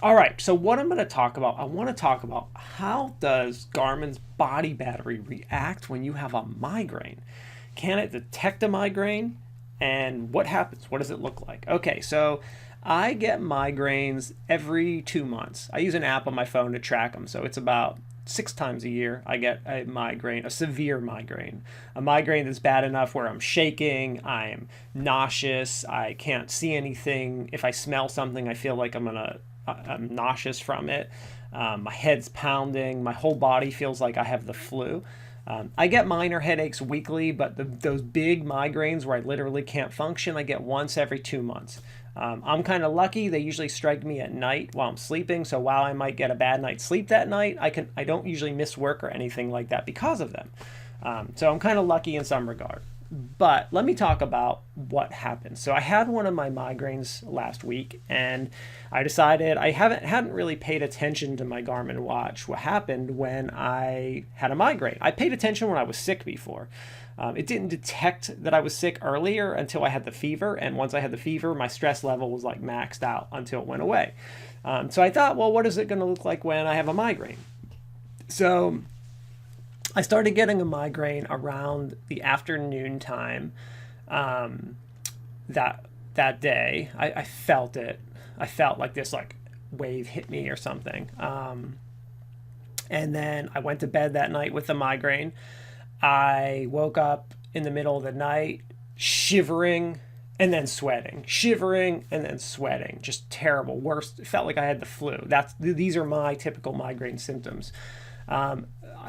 All right, so what I'm going to talk about, I want to talk about how does Garmin's body battery react when you have a migraine? Can it detect a migraine? And what happens? What does it look like? Okay, so I get migraines every 2 months. I use an app on my phone to track them. So it's about 6 times a year I get a migraine, a severe migraine, a migraine that's bad enough where I'm shaking, I'm nauseous, I can't see anything. If I smell something, I feel like I'm nauseous from it. My head's pounding. My whole body feels like I have the flu. I get minor headaches weekly, but those big migraines where I literally can't function, I get once every 2 months. I'm kind of lucky. They usually strike me at night while I'm sleeping. So while I might get a bad night's sleep that night, I don't usually miss work or anything like that because of them. So I'm kind of lucky in some regard. But let me talk about what happened. So I had one of my migraines last week, and I decided I hadn't really paid attention to my Garmin watch. What happened when I had a migraine? I paid attention when I was sick before. It didn't detect that I was sick earlier until I had the fever, and once I had the fever, my stress level was like maxed out until it went away. So I thought, well, what is it going to look like when I have a migraine? So I started getting a migraine around the afternoon time. That day, I felt it. I felt like this like wave hit me or something. And then I went to bed that night with the migraine. I woke up in the middle of the night shivering and then sweating, shivering and then sweating. Just terrible. Worst. It felt like I had the flu. These are my typical migraine symptoms.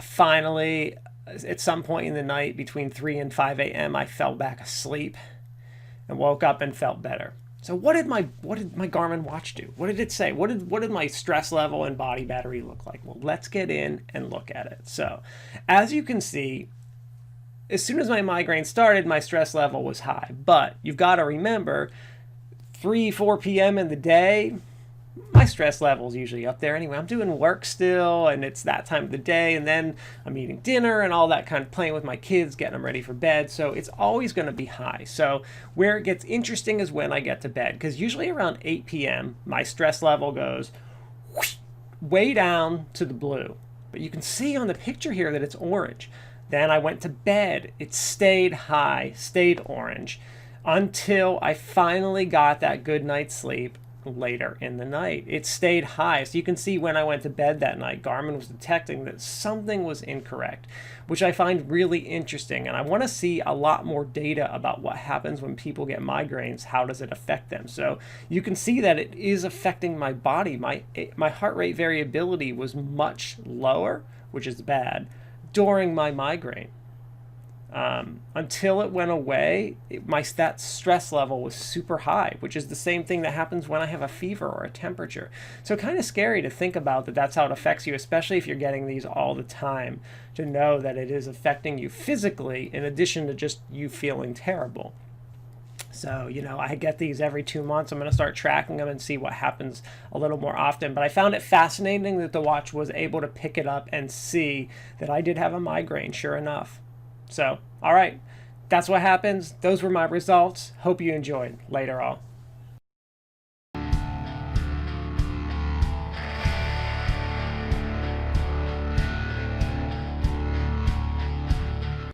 Finally, at some point in the night between 3 and 5 a.m., I fell back asleep and woke up and felt better. So what did my Garmin watch do? What did it say? What did my stress level and body battery look like? Well, let's get in and look at it. So, as you can see, as soon as my migraine started, my stress level was high. But you've got to remember, 3, 4 p.m. in the day, my stress level is usually up there anyway. I'm doing work still, and it's that time of the day, and then I'm eating dinner and all that, kind of playing with my kids, getting them ready for bed. So it's always going to be high. So where it gets interesting is when I get to bed, because usually around 8 p.m. my stress level goes whoosh, way down to the blue. But you can see on the picture here that it's orange. Then I went to bed. It stayed high, stayed orange, until I finally got that good night's sleep later in the night. It stayed high. So you can see when I went to bed that night, Garmin was detecting that something was incorrect, which I find really interesting. And I want to see a lot more data about what happens when people get migraines. How does it affect them? So you can see that it is affecting my body. My heart rate variability was much lower, which is bad, during my migraine. Until it went away, that stress level was super high, which is the same thing that happens when I have a fever or a temperature. So kind of scary to think about that that's how it affects you, especially if you're getting these all the time, to know that it is affecting you physically in addition to just you feeling terrible. So, I get these every 2 months. I'm going to start tracking them and see what happens a little more often. But I found it fascinating that the watch was able to pick it up and see that I did have a migraine, sure enough. So, all right, that's what happens. Those were my results. Hope you enjoyed. Later, all.